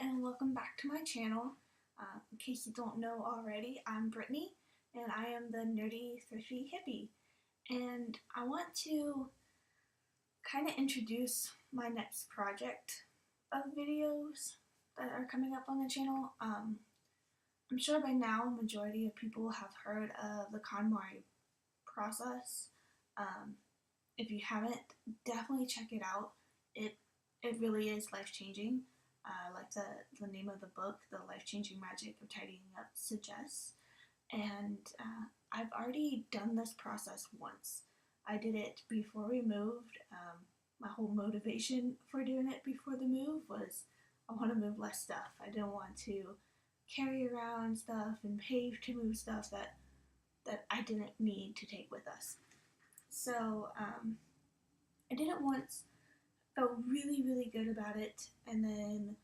and welcome back to my channel. In case you don't know already, I'm Brittany and I am the nerdy thrifty hippie, and I want to kind of introduce my next project of videos that are coming up on the channel. I'm sure by now a majority of people have heard of the Konmari process. If you haven't, definitely check it out. It really is life-changing. Like the name of the book, The Life-Changing Magic of Tidying Up suggests. And I've already done this process once. I did it before we moved. My whole motivation for doing it before the move was I want to move less stuff. I didn't want to carry around stuff and pay to move stuff that I didn't need to take with us. So I did it once, felt really good about it, and then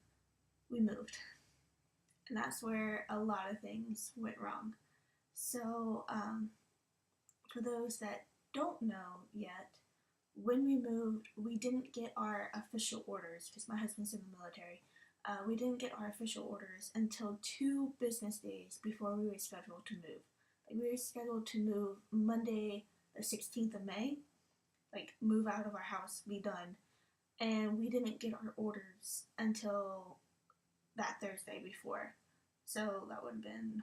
we moved. And that's where a lot of things went wrong. So for those that don't know yet, when we moved, we didn't get our official orders because my husband's in the military. We didn't get our official orders until 2 business days before we were scheduled to move. Like, we were scheduled to move Monday the 16th of May, like move out of our house, be done. And we didn't get our orders until that Thursday before. So that would have been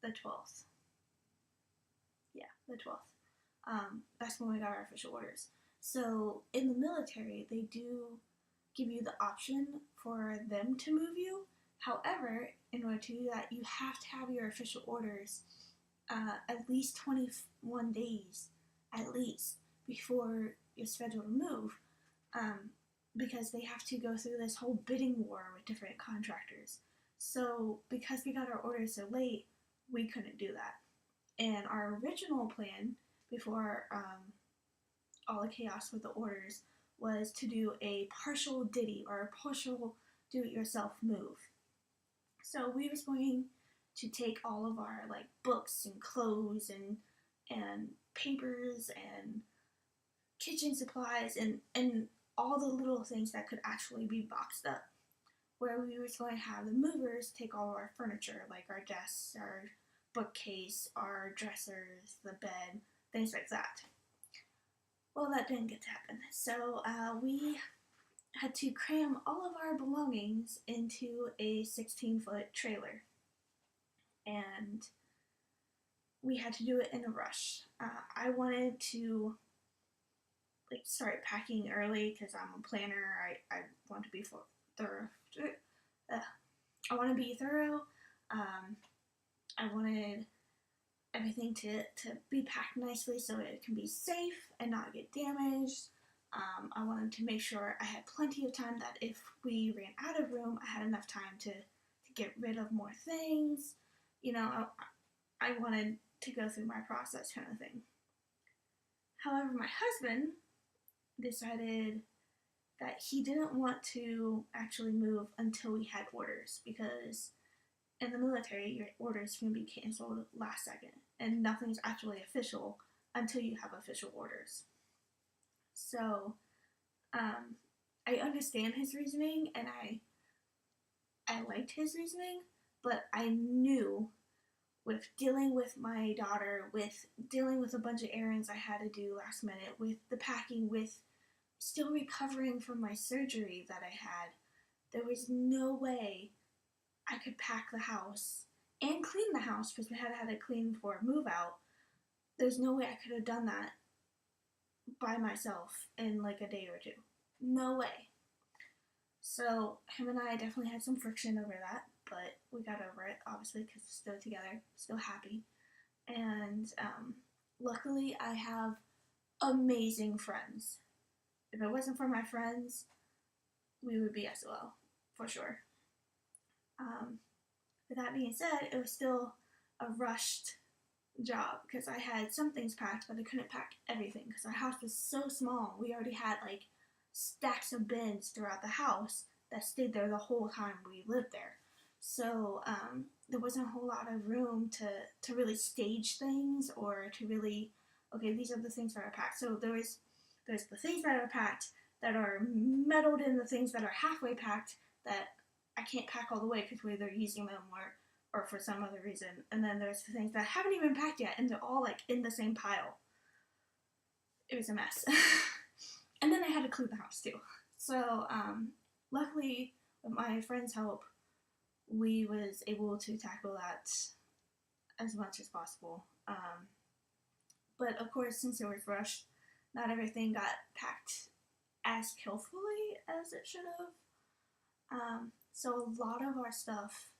the 12th. Yeah, the 12th. That's when we got our official orders. So in the military, they do give you the option for them to move you. However, in order to do that, you have to have your official orders at least 21 days, at least, before you're scheduled to move, because they have to go through this whole bidding war with different contractors. So because we got our orders so late, we couldn't do that. And our original plan before all the chaos with the orders was to do a partial ditty or a partial do-it-yourself move. So we was going to take all of our like books and clothes and papers and kitchen supplies and all the little things that could actually be boxed up, where we were going to have the movers take all of our furniture, like our desks, our bookcase, our dressers, the bed, things like that. Well, that didn't get to happen. So we had to cram all of our belongings into a 16-foot trailer. And we had to do it in a rush. I wanted to start packing early because I'm a planner. I want to be thorough. I want to be thorough. I wanted everything to be packed nicely so it can be safe and not get damaged. I wanted to make sure I had plenty of time that if we ran out of room, I had enough time to get rid of more things. You know, I wanted to go through my process kind of thing. However, my husband decided that he didn't want to actually move until we had orders, because in the military, your orders can be canceled last second, and nothing's actually official until you have official orders. So, I understand his reasoning, and I liked his reasoning, but I knew with dealing with my daughter, with dealing with a bunch of errands I had to do last minute, with the packing, with still recovering from my surgery that I had, there was no way I could pack the house and clean the house, because we had it clean before move out. There's no way I could have done that by myself in like a day or two. No way. So him and I definitely had some friction over that, but we got over it, obviously, because we're still together, still happy. And luckily I have amazing friends. If it wasn't for my friends, we would be SOL, for sure. With that being said, it was still a rushed job because I had some things packed, but I couldn't pack everything because our house was so small. We already had like stacks of bins throughout the house that stayed there the whole time we lived there. So there wasn't a whole lot of room to really stage things, or to really, okay, these are the things that are packed. So there's the things that are packed, that are meddled in the things that are halfway packed that I can't pack all the way because we're either using them or for some other reason. And then there's the things that haven't even packed yet, and they're all like in the same pile. It was a mess. And then I had to clean the house too. So luckily, with my friend's help, we was able to tackle that as much as possible. But of course, since it was rushed, not everything got packed as carefully as it should have. So a lot of our stuff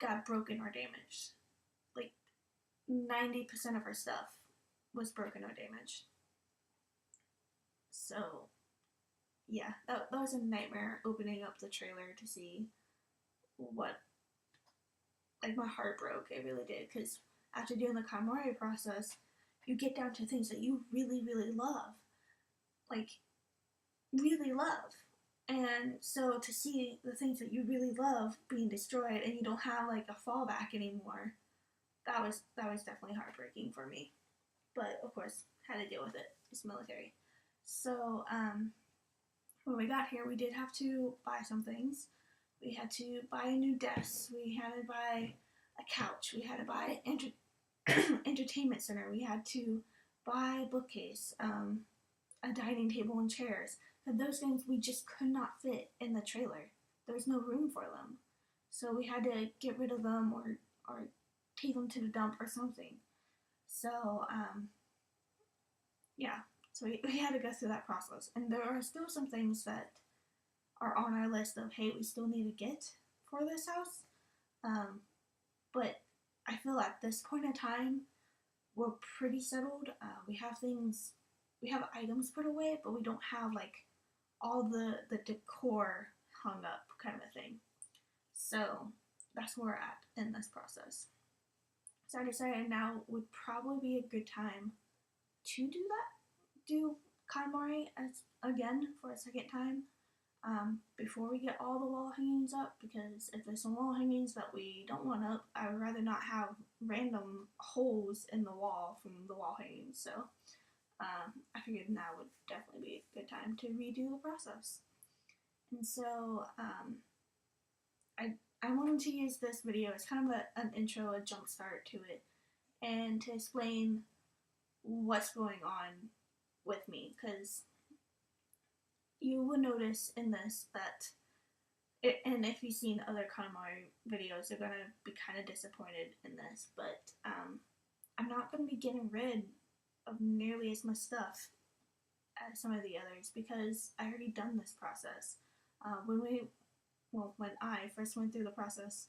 got broken or damaged. Like 90% of our stuff was broken or damaged. So yeah, that was a nightmare opening up the trailer to see what, like, my heart broke. It really did, because after doing the Konmari process, you get down to things that you really, really love. Like, really love. And so to see the things that you really love being destroyed and you don't have like a fallback anymore, that was definitely heartbreaking for me. But of course, had to deal with it. It's military. So when we got here, we did have to buy some things. We had to buy a new desk. We had to buy a couch. We had to buy entertainment center. We had to buy a bookcase, a dining table and chairs. And those things we just could not fit in the trailer. There was no room for them. So we had to get rid of them or take them to the dump or something. So, yeah. So we had to go through that process. And there are still some things that are on our list of, hey, we still need to get for this house. But I feel at this point in time, we're pretty settled. We have items put away, but we don't have like all the decor hung up kind of a thing. So that's where we're at in this process. So I decided now would probably be a good time to do Konmari again for a second time, before we get all the wall hangings up, because if there's some wall hangings that we don't want up, I would rather not have random holes in the wall from the wall hangings. So I figured now would definitely be a good time to redo the process. And so I wanted to use this video as kind of an intro, a jump start to it, and to explain what's going on with me, because you will notice in this that, and if you've seen other Konmari videos, you're going to be kind of disappointed in this, but I'm not going to be getting rid of nearly as much stuff as some of the others, because I already done this process. When I first went through the process,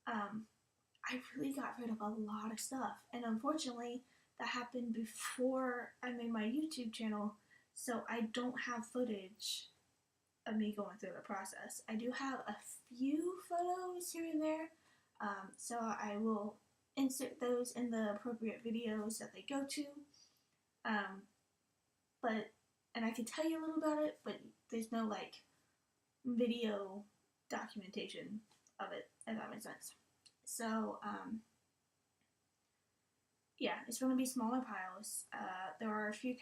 I really got rid of a lot of stuff, and unfortunately that happened before I made my YouTube channel, so I don't have footage of me going through the process. I do have a few photos here and there, so I will insert those in the appropriate videos that they go to, and I can tell you a little about it, but there's no like video documentation of it, if that makes sense. So yeah, it's going to be smaller piles. There are a few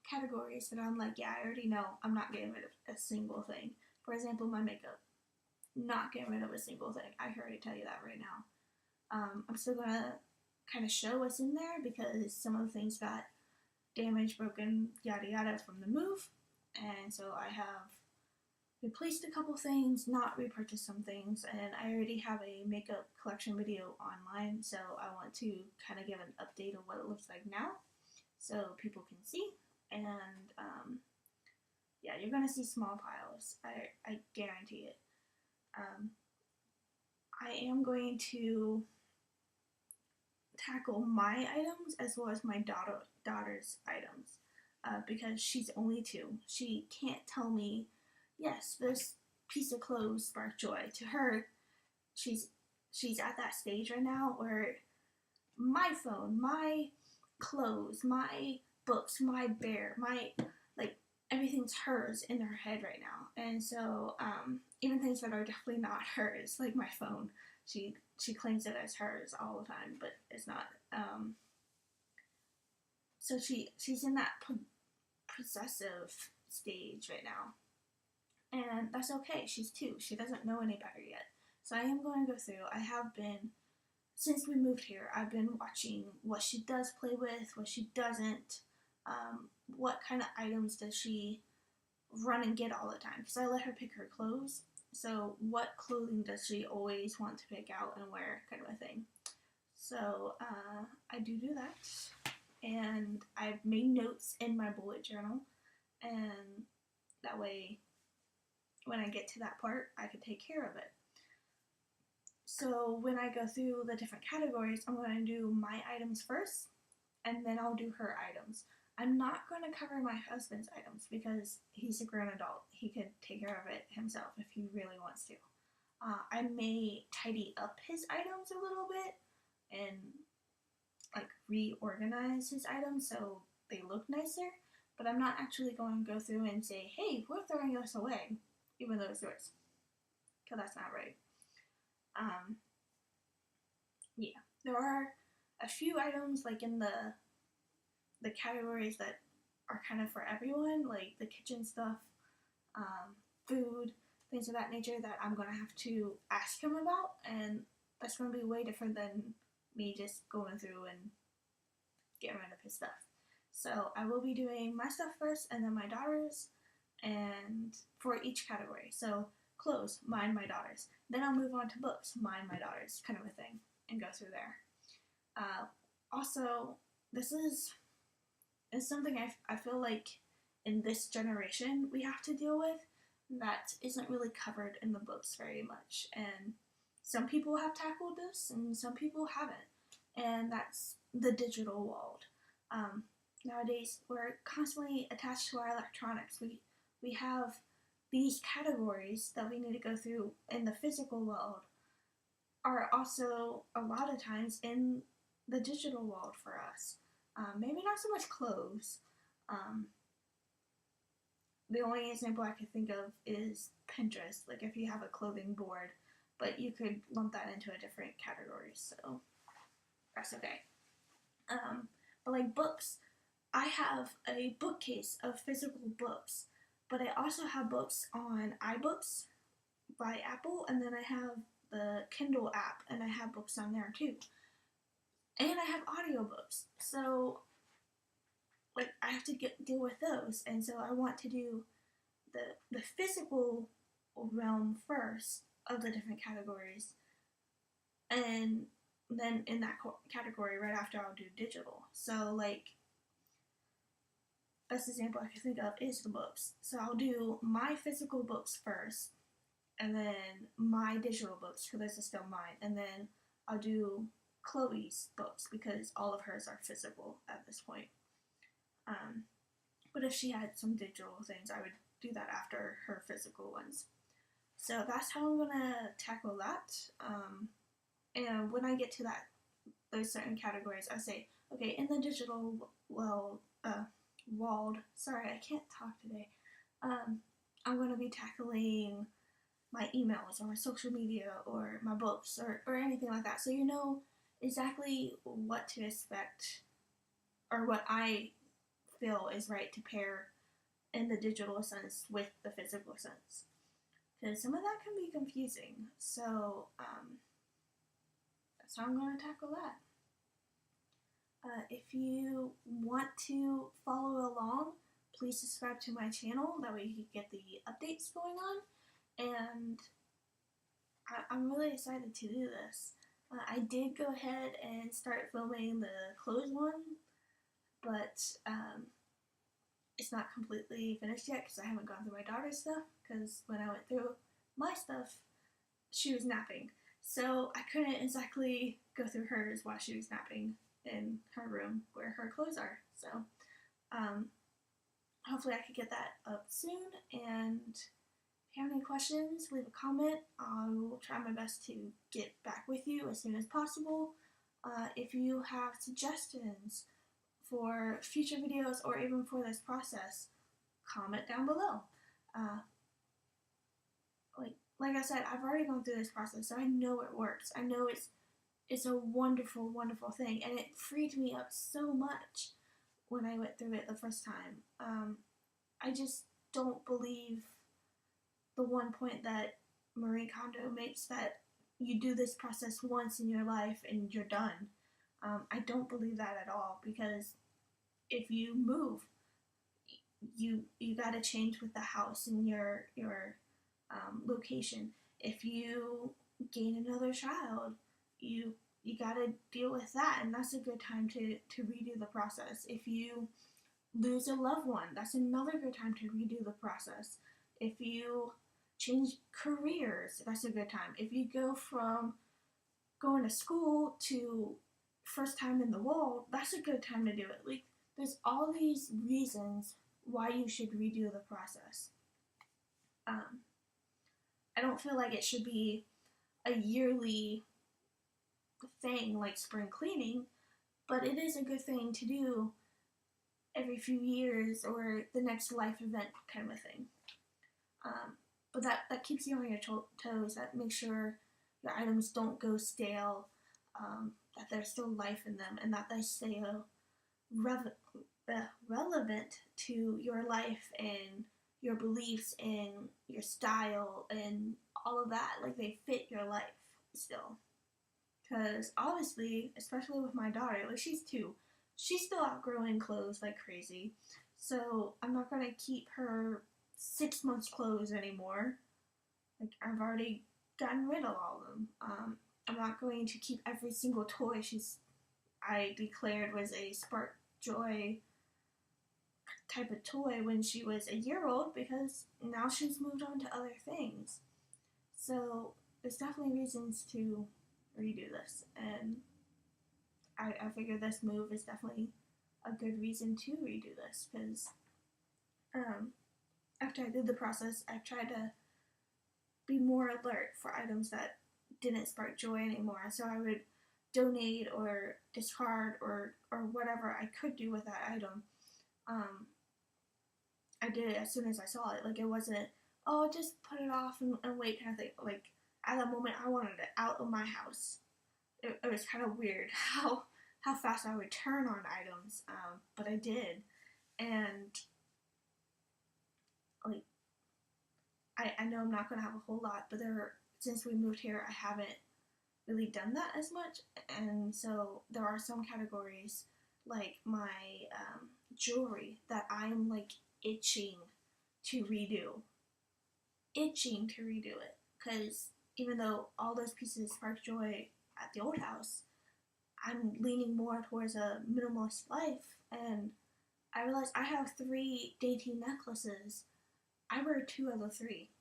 categories that I'm like, yeah, I already know I'm not getting rid of a single thing. For example, my makeup. Not getting rid of a single thing. I can already tell you that right now. I'm still going to kind of show what's in there, because some of the things got damaged, broken, yada yada from the move. And so I have replaced a couple things, not repurchased some things, and I already have a makeup collection video online, so I want to kind of give an update of what it looks like now, so people can see. And yeah, you're gonna see small piles. I guarantee it. I am going to tackle my items as well as my daughter's items, because she's only 2. She can't tell me, yes, this piece of clothes sparked joy. To her, she's at that stage right now where my phone, my clothes, my books, my bear, my, like, everything's hers in her head right now. And so even things that are definitely not hers, like my phone, she claims it as hers all the time, but it's not. So she's in that possessive stage right now. And that's okay. She's 2. She doesn't know any better yet. So I am going to go through. I have been, since we moved here, I've been watching what she does play with, what she doesn't, what kind of items does she run and get all the time. Because I let her pick her clothes. So what clothing does she always want to pick out and wear, kind of a thing. So I do that. And I've made notes in my bullet journal. And that way, when I get to that part, I can take care of it. So when I go through the different categories, I'm going to do my items first, and then I'll do her items. I'm not going to cover my husband's items because he's a grown adult. He could take care of it himself if he really wants to. I may tidy up his items a little bit and like reorganize his items so they look nicer, but I'm not actually going to go through and say, hey, we're throwing this away, even though it's yours, because that's not right. Yeah, there are a few items like in the categories that are kind of for everyone, like the kitchen stuff, food, things of that nature that I'm gonna have to ask him about, and that's gonna be way different than me just going through and getting rid of his stuff. So I will be doing my stuff first, and then my daughter's, and for each category. So clothes, mine, my daughter's. Then I'll move on to books, mine, my daughter's, kind of a thing, and go through there. Also, this is something I feel like in this generation we have to deal with that isn't really covered in the books very much. And some people have tackled this and some people haven't. And that's the digital world. Nowadays, we're constantly attached to our electronics. We have these categories that we need to go through in the physical world are also a lot of times in the digital world for us. Maybe not so much clothes. The only example I could think of is Pinterest, like if you have a clothing board, but you could lump that into a different category, so that's okay. But like books, I have a bookcase of physical books, but I also have books on iBooks by Apple, and then I have the Kindle app, and I have books on there too. And I have audiobooks, so like I have to deal with those, and so I want to do the physical realm first of the different categories, and then in that category right after I'll do digital. So like best example I can think of is the books. So I'll do my physical books first, and then my digital books because this is still mine, and then I'll do Chloe's books because all of hers are physical at this point. But if she had some digital things, I would do that after her physical ones. So that's how I'm gonna tackle that. And when I get to those certain categories, I say, okay, in the digital world, sorry, I can't talk today. I'm gonna be tackling my emails or my social media or my books or anything like that. So you know exactly what to expect or what I feel is right to pair in the digital sense with the physical sense. Because some of that can be confusing. So that's how I'm going to tackle that. If you want to follow along, please subscribe to my channel. That way you can get the updates going on. And I'm really excited to do this. I did go ahead and start filming the clothes one, but it's not completely finished yet because I haven't gone through my daughter's stuff, because when I went through my stuff, she was napping. So I couldn't exactly go through hers while she was napping in her room where her clothes are. So hopefully I could get that up soon, and if you have any questions, leave a comment. I will try my best to get back with you as soon as possible. If you have suggestions for future videos or even for this process, comment down below. Like I said, I've already gone through this process, so I know it works. I know it's a wonderful, wonderful thing, and it freed me up so much when I went through it the first time. don't believe the one point that Marie Kondo makes, that you do this process once in your life and you're done. I don't believe that at all, because if you move, you got to change with the house and your location. If you gain another child, you got to deal with that, and that's a good time to redo the process. If you lose a loved one, that's another good time to redo the process. If you change careers, that's a good time. If you go from going to school to first time in the world, that's a good time to do it. Like, there's all these reasons why you should redo the process. I don't feel like it should be a yearly thing like spring cleaning, but it is a good thing to do every few years or the next life event kind of thing. But that keeps you on your toes. That makes sure your items don't go stale, that there's still life in them, and that they stay relevant to your life and your beliefs and your style and all of that. Like, they fit your life still. Because obviously, especially with my daughter, like, she's 2, she's still outgrowing clothes like crazy. So I'm not going to keep her 6 months clothes anymore. Like, I've already gotten rid of all of them. I'm not going to keep every single toy I declared was a Spark Joy type of toy when she was a year old, because now she's moved on to other things. So there's definitely reasons to redo this, and I figure this move is definitely a good reason to redo this, because after I did the process, I tried to be more alert for items that didn't spark joy anymore. So I would donate or discard or whatever I could do with that item. I did it as soon as I saw it. Like, it wasn't, oh, just put it off and wait kind of thing. Like, at that moment, I wanted it out of my house. It was kind of weird how fast I would turn on items, but I did. And, like, I know I'm not going to have a whole lot, but since we moved here, I haven't really done that as much. And so there are some categories, like my jewelry, that I'm, like, itching to redo it, because even though all those pieces spark joy at the old house, I'm leaning more towards a minimalist life, and I realized I have 3 dainty necklaces. I wear 2 of the 3.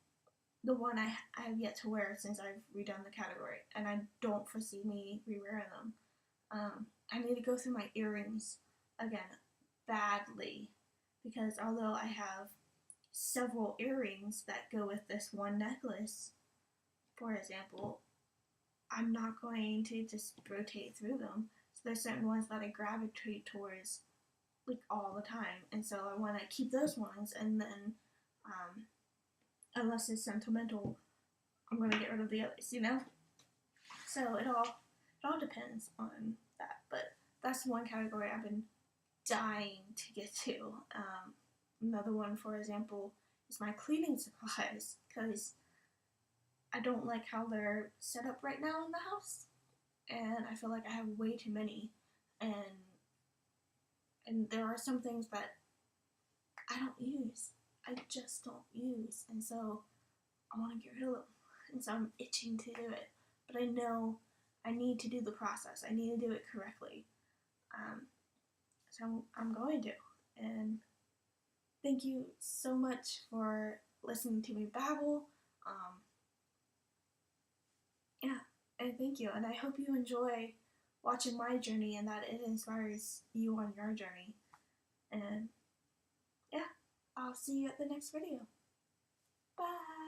The one I have yet to wear since I've redone the category, and I don't foresee me re-wearing them. I need to go through my earrings again badly, because although I have several earrings that go with this one necklace, for example, I'm not going to just rotate through them. So there's certain ones that I gravitate towards, like, all the time, and so I want to keep those ones, and then unless it's sentimental, I'm going to get rid of the others, you know? So it all depends on that, but that's one category I've been dying to get to. Another one, for example, is my cleaning supplies, because I don't like how they're set up right now in the house, and I feel like I have way too many, and there are some things that I don't use. I just don't use, and so I want to get rid of them, and so I'm itching to do it, but I know I need to do the process. I need to do it correctly, so I'm going to, and thank you so much for listening to me babble. Yeah, and thank you, and I hope you enjoy watching my journey and that it inspires you on your journey. And yeah, I'll see you at the next video. Bye!